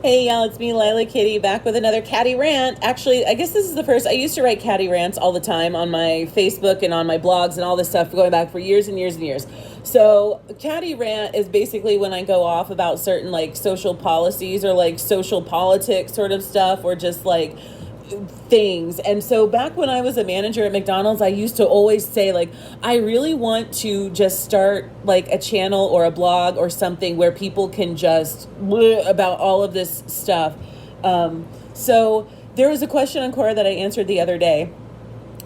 Hey y'all, it's me, Lila Kitty, back with another Katty Rant. Actually, I guess this is the first. I used to write Katty Rants all the time on my Facebook and on my blogs and all this stuff going back for years and years and years. So Katty Rant is basically when I go off about certain like social policies or like social politics sort of stuff, or just like things. And so back when I was a manager at McDonald's, I used to always say, like, I really want to just start like a channel or a blog or something where people can just about all of this stuff. So there was a question on Quora that I answered the other day.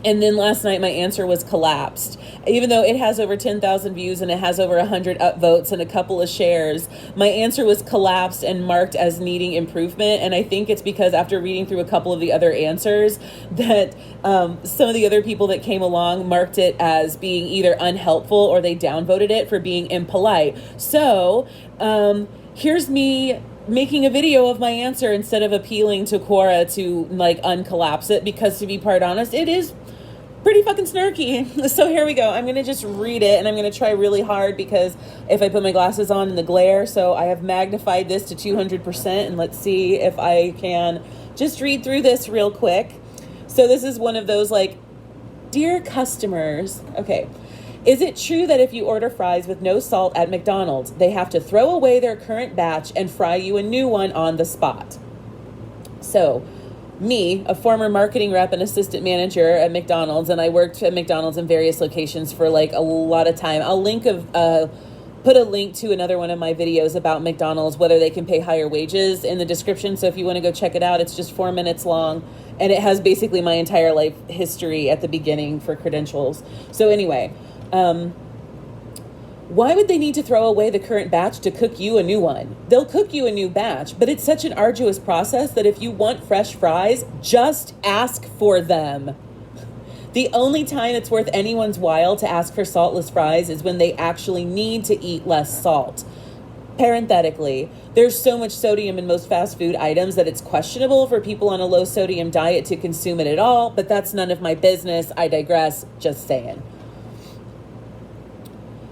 And then last night, my answer was collapsed. Even though it has over 10,000 views and it has over 100 upvotes and a couple of shares, my answer was collapsed and marked as needing improvement. And I think it's because after reading through a couple of the other answers that some of the other people that came along marked it as being either unhelpful or they downvoted it for being impolite. So here's me making a video of my answer instead of appealing to Quora to like uncollapse it, because to be quite honest, it is pretty fucking snarky. So here we go. I'm going to just read it, and I'm going to try really hard because if I put my glasses on in the glare, so I have magnified this to 200%, and let's see if I can just read through this real quick. So this is one of those like, dear customers. Okay. Is it true that if you order fries with no salt at McDonald's, they have to throw away their current batch and fry you a new one on the spot? So, me, a former marketing rep and assistant manager at McDonald's, and I worked at McDonald's in various locations for like a lot of time. I'll put a link to another one of my videos about McDonald's, whether they can pay higher wages, in the description. So if you want to go check it out, it's just 4 minutes long, and it has basically my entire life history at the beginning for credentials. So anyway, why would they need to throw away the current batch to cook you a new one? They'll cook you a new batch, but it's such an arduous process that if you want fresh fries, just ask for them. The only time it's worth anyone's while to ask for saltless fries is when they actually need to eat less salt. Parenthetically, there's so much sodium in most fast food items that it's questionable for people on a low sodium diet to consume it at all, but that's none of my business. I digress, just saying.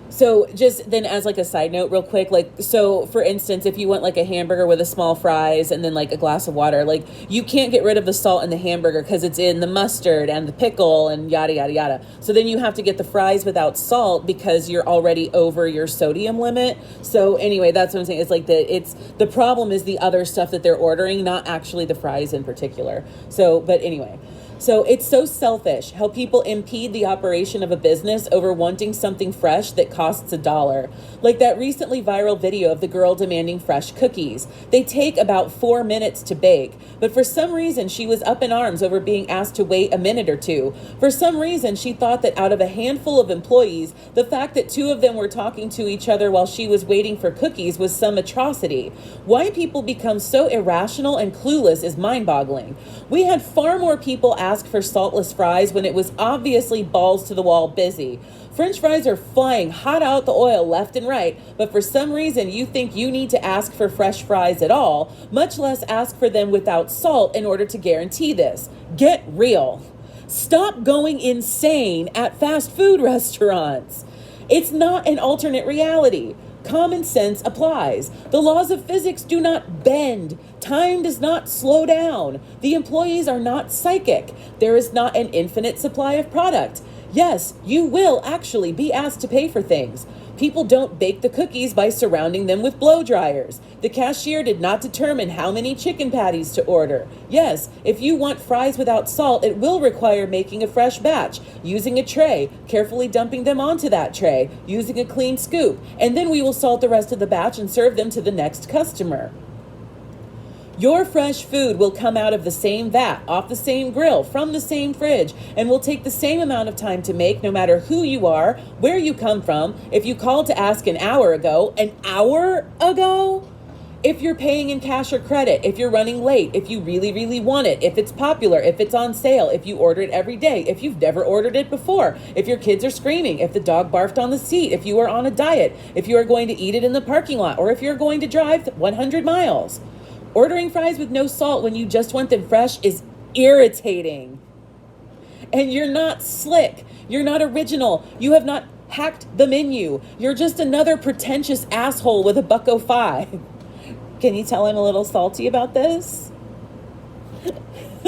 So just then as like a side note real quick, like, so for instance, if you want like a hamburger with a small fries and then like a glass of water, like you can't get rid of the salt in the hamburger because it's in the mustard and the pickle and yada, yada, yada. So then you have to get the fries without salt because you're already over your sodium limit. So anyway, that's what I'm saying. It's like the problem is the other stuff that they're ordering, not actually the fries in particular. So, but anyway. So it's so selfish how people impede the operation of a business over wanting something fresh that costs $1. Like that recently viral video of the girl demanding fresh cookies. They take about 4 minutes to bake, but for some reason she was up in arms over being asked to wait a minute or two. For some reason she thought that out of a handful of employees, the fact that 2 of them were talking to each other while she was waiting for cookies was some atrocity. Why people become so irrational and clueless is mind-boggling. We had far more people ask for saltless fries when it was obviously balls to the wall busy. French fries are flying hot out the oil left and right, but for some reason you think you need to ask for fresh fries at all, much less ask for them without salt in order to guarantee this. Get real. Stop going insane at fast food restaurants. It's not an alternate reality. Common sense applies. The laws of physics do not bend. Time does not slow down. The employees are not psychic. There is not an infinite supply of product. Yes, you will actually be asked to pay for things. People don't bake the cookies by surrounding them with blow dryers. The cashier did not determine how many chicken patties to order. Yes, if you want fries without salt, it will require making a fresh batch, using a tray, carefully dumping them onto that tray, using a clean scoop, and then we will salt the rest of the batch and serve them to the next customer. Your fresh food will come out of the same vat, off the same grill, from the same fridge, and will take the same amount of time to make no matter who you are, where you come from. If you called to ask an hour ago, if you're paying in cash or credit, if you're running late, if you really, really want it, if it's popular, if it's on sale, if you order it every day, if you've never ordered it before, if your kids are screaming, if the dog barfed on the seat, if you are on a diet, if you are going to eat it in the parking lot, or if you're going to drive 100 miles. Ordering fries with no salt when you just want them fresh is irritating. And you're not slick. You're not original. You have not hacked the menu. You're just another pretentious asshole with $1.05. Can you tell I'm a little salty about this?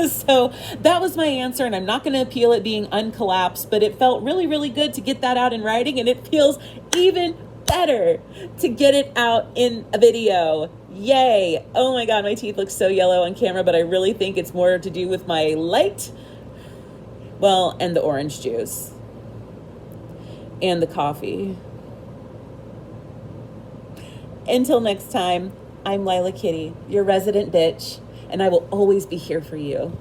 So that was my answer, and I'm not going to appeal it being uncollapsed, but it felt really, really good to get that out in writing, and it feels even better to get it out in a video. Yay. Oh my God, my teeth look so yellow on camera, but I really think it's more to do with my light, well, and the orange juice and the coffee. Until next time, I'm Lila Kitty, your resident bitch, and I will always be here for you.